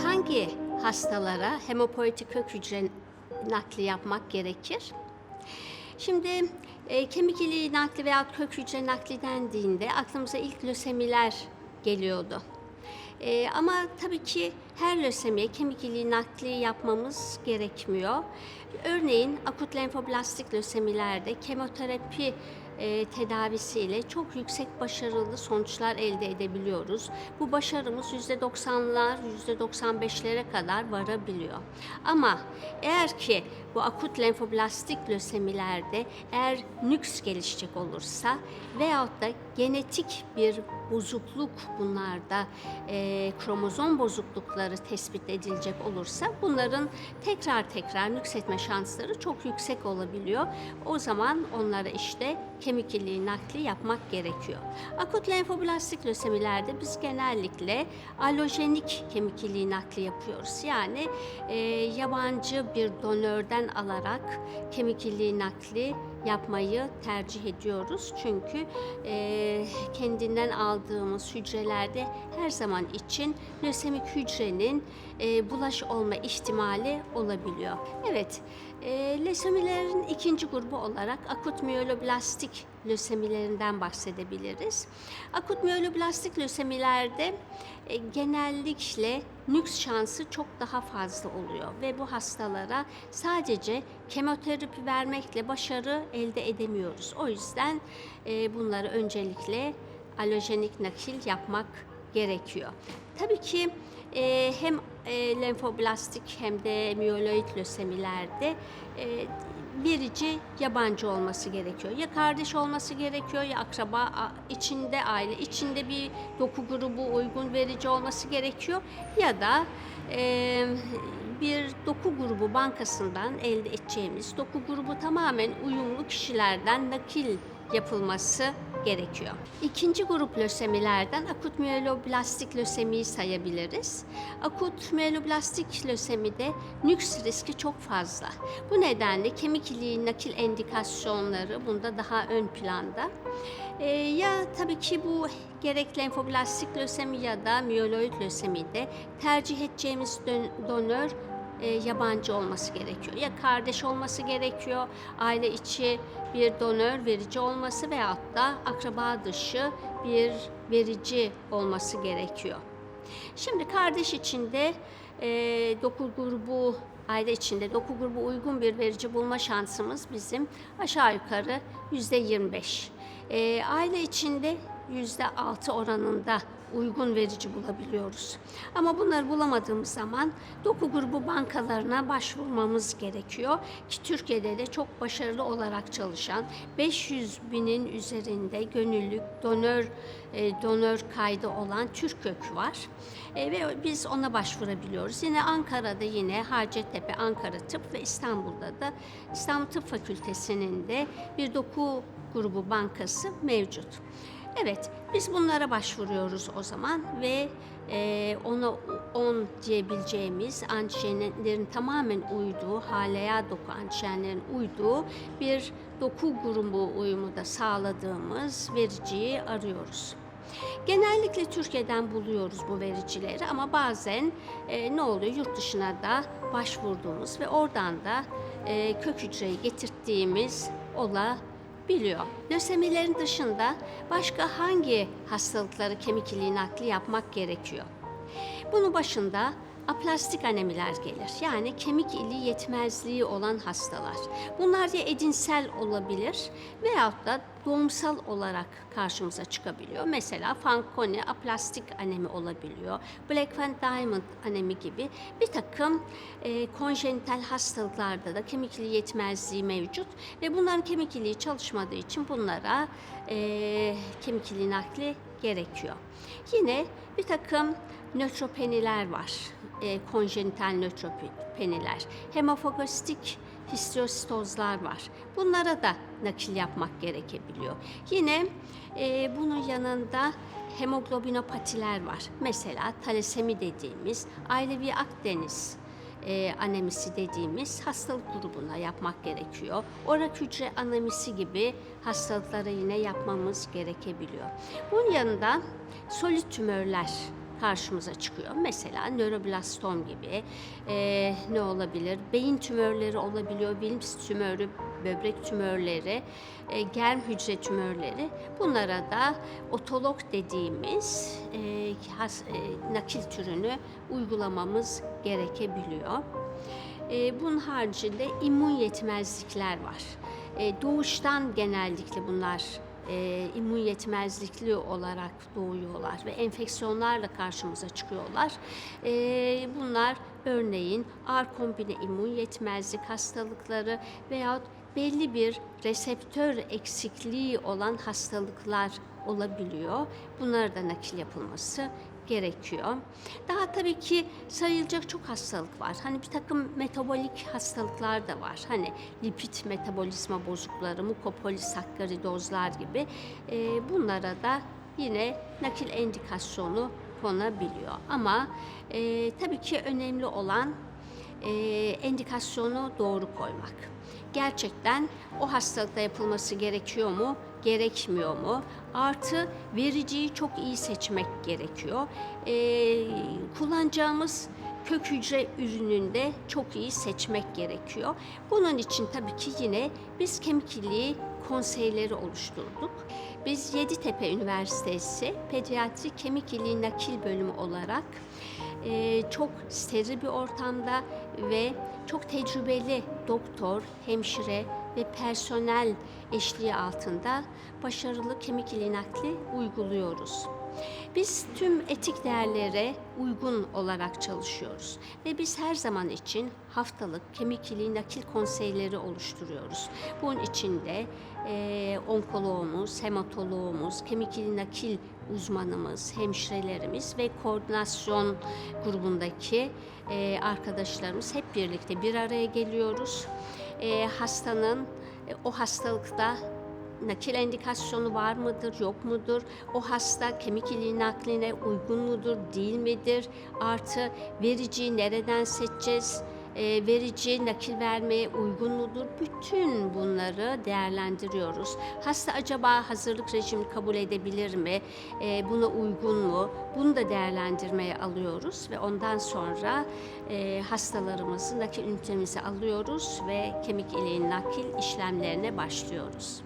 Hangi hastalara hemopoietik kök hücre nakli yapmak gerekir? Şimdi kemik iliği nakli veya kök hücre nakli dendiğinde aklımıza ilk lösemiler geliyordu. Ama tabii ki her lösemiye kemik iliği nakli yapmamız gerekmiyor. Örneğin akut lenfoblastik lösemilerde kemoterapi tedavisiyle çok yüksek başarılı sonuçlar elde edebiliyoruz. Bu başarımız %90'lar, %95'lere kadar varabiliyor. Ama eğer ki bu akut lenfoblastik lösemilerde eğer nüks gelişecek olursa veyahut da genetik bir bozukluk bunlarda kromozom bozuklukları tespit edilecek olursa bunların tekrar nüksetme şansları çok yüksek olabiliyor. O zaman onlara işte kemik iliği nakli yapmak gerekiyor. Akut lenfoblastik lösemilerde biz genellikle allojenik kemik iliği nakli yapıyoruz. Yani yabancı bir donörden alarak kemik iliği nakli yapmayı tercih ediyoruz. Çünkü kendinden aldığımız hücrelerde her zaman için lösemik hücrenin bulaş olma ihtimali olabiliyor. Evet, lösemilerin ikinci grubu olarak akut miyeloblastik lösemilerinden bahsedebiliriz. Akut miyeloblastik lösemilerde genellikle nüks şansı çok daha fazla oluyor ve bu hastalara sadece kemoterapi vermekle başarı elde edemiyoruz. O yüzden bunları öncelikle allojenik nakil yapmak gerekiyor. Tabii ki hem lenfoblastik hem de miyeloid lösemilerde verici yabancı olması gerekiyor. Ya kardeş olması gerekiyor ya akraba içinde, aile içinde bir doku grubu uygun verici olması gerekiyor ya da bir doku grubu bankasından elde edeceğimiz doku grubu tamamen uyumlu kişilerden nakil yapılması gerekiyor. İkinci grup lösemilerden akut miyeloblastik lösemiyi sayabiliriz. Akut miyeloblastik lösemide nüks riski çok fazla. Bu nedenle kemik iliği nakil endikasyonları bunda daha ön planda. Ya tabii ki bu gerek lenfoblastik lösemi ya da miyeloid lösemide tercih edeceğimiz donör yabancı olması gerekiyor. Ya kardeş olması gerekiyor, aile içi bir donör verici olması veyahut da akraba dışı bir verici olması gerekiyor. Şimdi kardeş içinde doku grubu, aile içinde doku grubu uygun bir verici bulma şansımız bizim aşağı yukarı %25. Aile içinde %6 oranında uygun verici bulabiliyoruz. Ama bunları bulamadığımız zaman doku grubu bankalarına başvurmamız gerekiyor ki Türkiye'de de çok başarılı olarak çalışan 500 binin üzerinde gönüllü donör kaydı olan Türkök var. Ve biz ona başvurabiliyoruz. Yine Ankara'da yine Hacettepe, Ankara Tıp ve İstanbul'da da İstanbul Tıp Fakültesi'nin de bir doku grubu bankası mevcut. Evet, biz bunlara başvuruyoruz o zaman ve ona 10 diyebileceğimiz antijenlerin tamamen uyduğu, HLA doku antijenlerin uyduğu bir doku grubu uyumu da sağladığımız vericiyi arıyoruz. Genellikle Türkiye'den buluyoruz bu vericileri ama bazen ne oluyor? Yurt dışına da başvurduğumuz ve oradan da kök hücreyi getirttiğimiz olabiliyor. Lösemilerin dışında başka hangi hastalıkları kemik iliği nakli yapmak gerekiyor? Bunun başında aplastik anemiler gelir. Yani kemik iliği yetmezliği olan hastalar. Bunlar ya edinsel olabilir veyahut da doğumsal olarak karşımıza çıkabiliyor. Mesela Fanconi aplastik anemi olabiliyor. Black Van Diamond anemi gibi bir takım konjenital hastalıklarda da kemik iliği yetmezliği mevcut ve bunların kemik iliği çalışmadığı için bunlara kemik iliği nakli gerekiyor. Yine bir takım nötropeniler var, konjenital nötropeniler, hemofagostik histiyositozlar var. Bunlara da nakil yapmak gerekebiliyor. Yine bunun yanında hemoglobinopatiler var. Mesela talasemi dediğimiz, Ailevi Akdeniz anemisi dediğimiz hastalık grubuna yapmak gerekiyor. Orak hücre anemisi gibi hastalıklara yine yapmamız gerekebiliyor. Bunun yanında solid tümörler karşımıza çıkıyor. Mesela nöroblastom gibi ne olabilir? Beyin tümörleri olabiliyor, Wilms tümörü, böbrek tümörleri, germ hücre tümörleri. Bunlara da otolog dediğimiz nakil türünü uygulamamız gerekebiliyor. Bunun haricinde immün yetmezlikler var. Doğuştan genellikle bunlar immün yetmezlikli olarak doğuyorlar ve enfeksiyonlarla karşımıza çıkıyorlar. Bunlar örneğin ağır kombine immün yetmezlik hastalıkları veyahut belli bir reseptör eksikliği olan hastalıklar olabiliyor. Bunlara da nakil yapılması gerekiyor. Daha tabii ki sayılacak çok hastalık var. Hani bir takım metabolik hastalıklar da var. Hani lipid metabolizma bozuklukları, mukopolisakkaridozlar gibi. Bunlara da yine nakil endikasyonu konabiliyor. Ama tabii ki önemli olan endikasyonu doğru koymak. Gerçekten o hastalıkta yapılması gerekiyor mu, gerekmiyor mu? Artı vericiyi çok iyi seçmek gerekiyor. Kullanacağımız kök hücre ürününde çok iyi seçmek gerekiyor. Bunun için tabii ki yine biz kemik iliği konseyleri oluşturduk. Biz Yeditepe Üniversitesi Pediatri Kemik İliği Nakil Bölümü olarak çok steril bir ortamda ve çok tecrübeli doktor, hemşire ve personel eşliği altında başarılı kemik iliği nakli uyguluyoruz. Biz tüm etik değerlere uygun olarak çalışıyoruz ve biz her zaman için haftalık kemik iliği nakil konseyleri oluşturuyoruz. Bunun içinde onkoloğumuz, hematoloğumuz, kemik iliği nakil uzmanımız, hemşirelerimiz ve koordinasyon grubundaki arkadaşlarımız hep birlikte bir araya geliyoruz. Hastanın o hastalıkta nakil endikasyonu var mıdır, yok mudur? O hasta kemik iliği nakline uygun mudur, değil midir? Artı vericiyi nereden seçeceğiz? Verici nakil vermeye uygun mudur? Bütün bunları değerlendiriyoruz. Hasta acaba hazırlık rejimini kabul edebilir mi? Buna uygun mu? Bunu da değerlendirmeye alıyoruz ve ondan sonra hastalarımızı nakil ünitemize alıyoruz ve kemik iliği nakil işlemlerine başlıyoruz.